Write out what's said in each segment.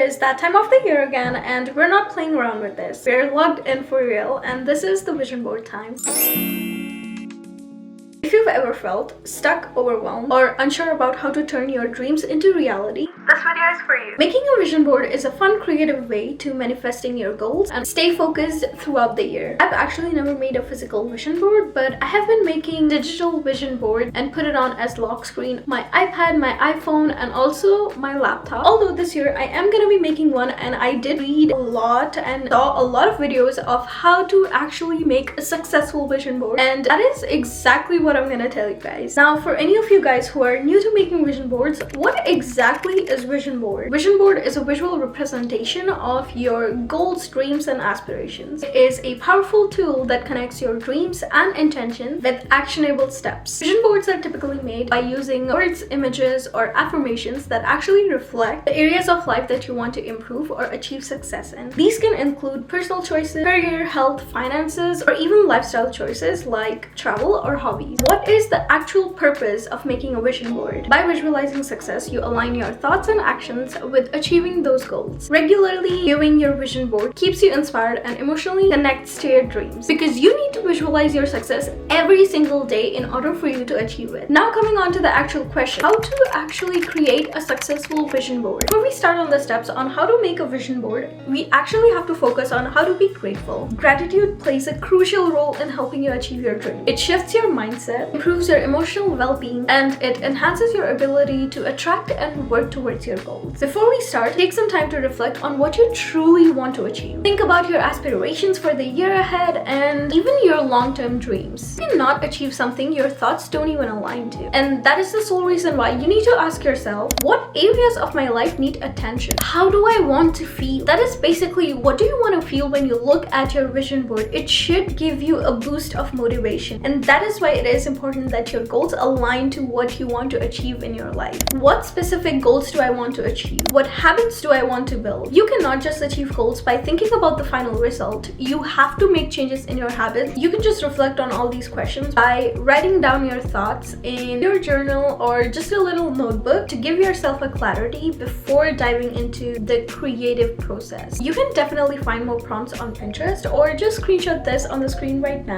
is that time of the year again, and we're not playing around with this. We're logged in for real, and this is the vision board time. If you've ever felt stuck, overwhelmed, or unsure about how to turn your dreams into reality, this video is for you. Making a vision board is a fun, creative way to manifesting your goals and stay focused throughout the year. I've actually never made a physical vision board, but I have been making digital vision board and put it on as lock screen, my iPad, my iPhone, and also my laptop. Although this year I am gonna be making one, and I did read a lot and saw a lot of videos of how to actually make a successful vision board, and that is exactly what I'm gonna tell you guys. Now, for any of you guys who are new to making vision boards, what exactly is vision board? Vision board is a visual representation of your goals, dreams, and aspirations. It is a powerful tool that connects your dreams and intentions with actionable steps. Vision boards are typically made by using words, images, or affirmations that actually reflect the areas of life that you want to improve or achieve success in. These can include personal choices, career, health, finances, or even lifestyle choices like travel or hobbies. What is the actual purpose of making a vision board? By visualizing success, you align your thoughts and actions with achieving those goals. Regularly viewing your vision board keeps you inspired and emotionally connects to your dreams, because you need to visualize your success every single day in order for you to achieve it. Now, coming on to the actual question, how to actually create a successful vision board. Before we start on the steps on how to make a vision board, we actually have to focus on how to be grateful. Gratitude plays a crucial role in helping you achieve your dream. It shifts your mindset, improves your emotional well-being, and it enhances your ability to attract and work towards your goals. Before we start, take some time to reflect on what you truly want to achieve. Think about your aspirations for the year ahead and even your long-term dreams. You cannot achieve something your thoughts don't even align to. And that is the sole reason why you need to ask yourself, what areas of my life need attention? How do I want to feel? That is basically, what do you want to feel when you look at your vision board? It should give you a boost of motivation. And that is why it is important that your goals align to what you want to achieve in your life. What specific goals do I want to achieve? What habits do I want to build? You cannot just achieve goals by thinking about the final result. You have to make changes in your habits. You can just reflect on all these questions by writing down your thoughts in your journal or just a little notebook to give yourself a clarity before diving into the creative process. You can definitely find more prompts on Pinterest, or just screenshot this on the screen right now.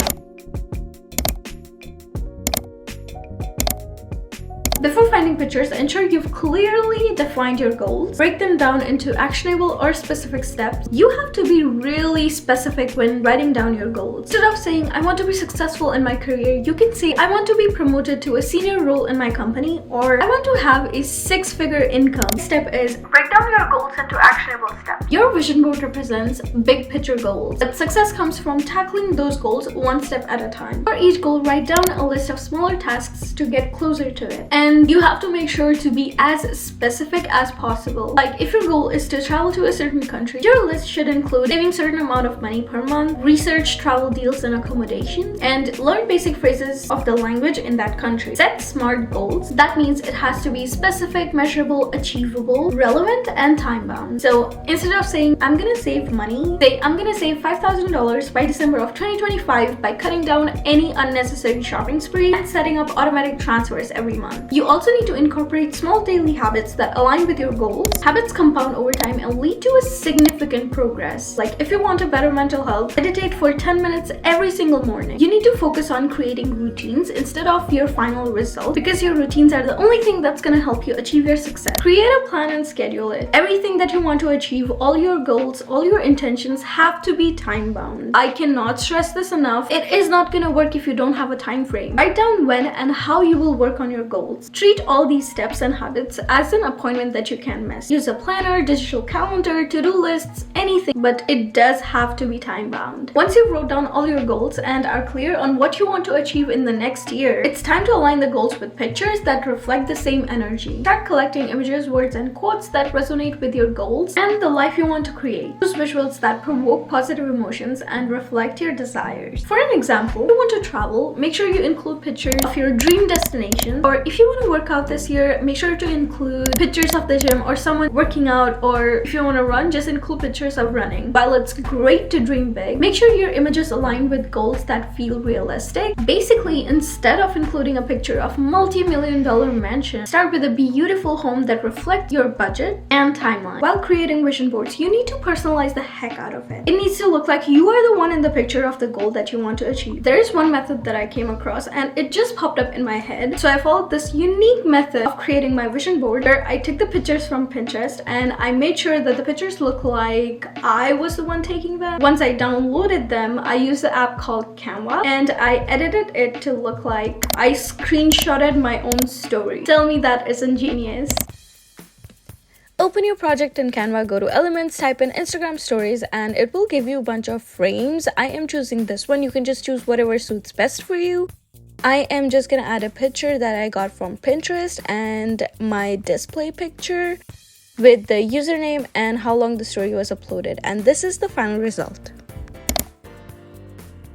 Before finding pictures, ensure you've clearly defined your goals. Break them down into actionable or specific steps. You have to be really specific when writing down your goals. Instead of saying, I want to be successful in my career, you can say, I want to be promoted to a senior role in my company, or I want to have a six-figure income. Step is, break down your goals into actionable steps. Your vision board represents big picture goals, but success comes from tackling those goals one step at a time. For each goal, write down a list of smaller tasks to get closer to it. And you have to make sure to be as specific as possible. Like, if your goal is to travel to a certain country, your list should include saving a certain amount of money per month, research travel deals and accommodations, and learn basic phrases of the language in that country. Set SMART goals. That means it has to be specific, measurable, achievable, relevant, and time-bound. So instead of saying, I'm gonna save money, say, I'm gonna save $5,000 by December of 2025 by cutting down any unnecessary shopping spree and setting up automatic transfers every month. You also need to incorporate small daily habits that align with your goals. Habits compound over time and lead to a significant progress. Like, if you want a better mental health, meditate for 10 minutes every single morning. You need to focus on creating routines instead of your final result, because your routines are the only thing that's going to help you achieve your success. Create a plan and schedule it. Everything that you want to achieve, all your goals, all your intentions have to be time bound. I cannot stress this enough. It is not going to work if you don't have a time frame. Write down when and how you will work on your goals. Treat all these steps and habits as an appointment that you can't miss. Use a planner, digital calendar, to-do lists, anything, but it does have to be time bound. Once you've wrote down all your goals and are clear on what you want to achieve in the next year, it's time to align the goals with pictures that reflect the same energy. Start collecting images, words, and quotes that resonate with your goals and the life you want to create. Use visuals that provoke positive emotions and reflect your desires. For an example, if you want to travel, make sure you include pictures of your dream destination, or if you want want to work out this year, make sure to include pictures of the gym or someone working out, or if you want to run, just include pictures of running. While it's great to dream big, make sure your images align with goals that feel realistic. Basically, instead of including a picture of multi-million-dollar mansion, start with a beautiful home that reflects your budget and timeline. While creating vision boards, you need to personalize the heck out of it. It needs to look like you are the one in the picture of the goal that you want to achieve. There is one method that I came across and it just popped up in my head. So I followed this unique method of creating my vision board where I took the pictures from Pinterest and I made sure that the pictures look like I was the one taking them. Once I downloaded them, I used the app called Canva and I edited it to look like I screenshotted my own story. Tell me that isn't genius. Open your project in Canva, go to Elements, type in Instagram Stories, and it will give you a bunch of frames. I am choosing this one. You can just choose whatever suits best for you. I am just gonna add a picture that I got from Pinterest and my display picture with the username and how long the story was uploaded. And this is the final result.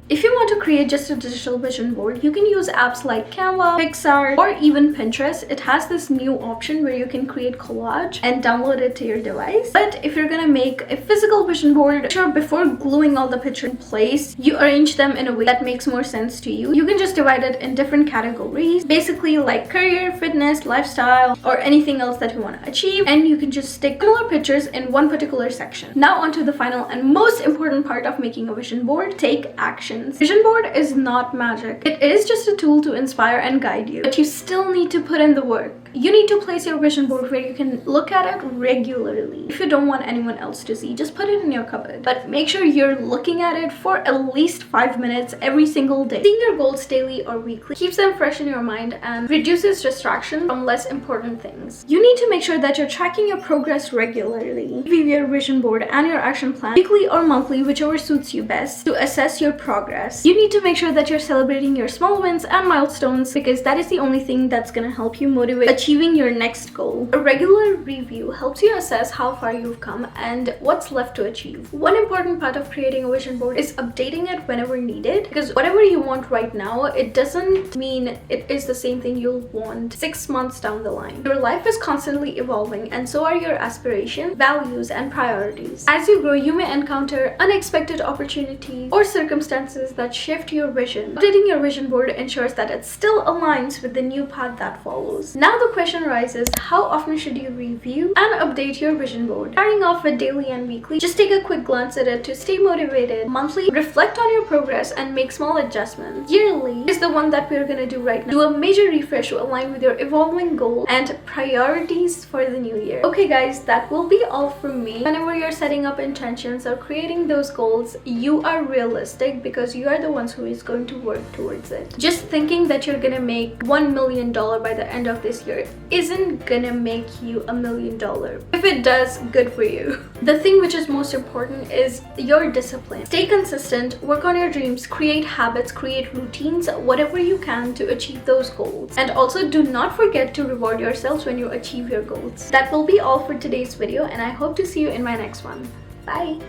If you want to create just a digital vision board, you can use apps like Canva, Pixar, or even Pinterest. It has this new option where you can create collage and download it to your device. But if you're gonna make a physical vision board, sure, before gluing all the pictures in place, you arrange them in a way that makes more sense to you. You can just divide it in different categories, basically like career, fitness, lifestyle, or anything else that you want to achieve, and you can just stick similar pictures in one particular section. Now onto the final and most important part of making a vision board: take action. Vision board is not magic. It is just a tool to inspire and guide you, but you still need to put in the work. You need to place your vision board where you can look at it regularly. If you don't want anyone else to see, just put it in your cupboard. But make sure you're looking at it for at least 5 minutes every single day. Seeing your goals daily or weekly keeps them fresh in your mind and reduces distraction from less important things. You need to make sure that you're tracking your progress regularly. Review your vision board and your action plan weekly or monthly, whichever suits you best, to assess your progress. You need to make sure that you're celebrating your small wins and milestones, because that is the only thing that's gonna help you motivate achieving your next goal. A regular review helps you assess how far you've come and what's left to achieve. One important part of creating a vision board is updating it whenever needed, because whatever you want right now, it doesn't mean it is the same thing you'll want 6 months down the line. Your life is constantly evolving, and so are your aspirations, values, and priorities. As you grow, you may encounter unexpected opportunities or circumstances that shift your vision. Updating your vision board ensures that it still aligns with the new path that follows. Now the question arises, how often should you review and update your vision board? Starting off with daily and weekly, just take a quick glance at it to stay motivated. Monthly, reflect on your progress and make small adjustments. Yearly is the one that we're gonna do right now. Do a major refresh to align with your evolving goals and priorities for the new year. Okay guys, that will be all from me. Whenever you're setting up intentions or creating those goals, you are realistic because you are the ones who is going to work towards it. Just thinking that you're gonna make $1 million by the end of this year isn't gonna make you $1 million. If it does, good for you. The thing which is most important is your discipline. Stay consistent, work on your dreams, create habits, create routines, whatever you can to achieve those goals. And also do not forget to reward yourselves when you achieve your goals. That will be all for today's video, and I hope to see you in my next one. Bye!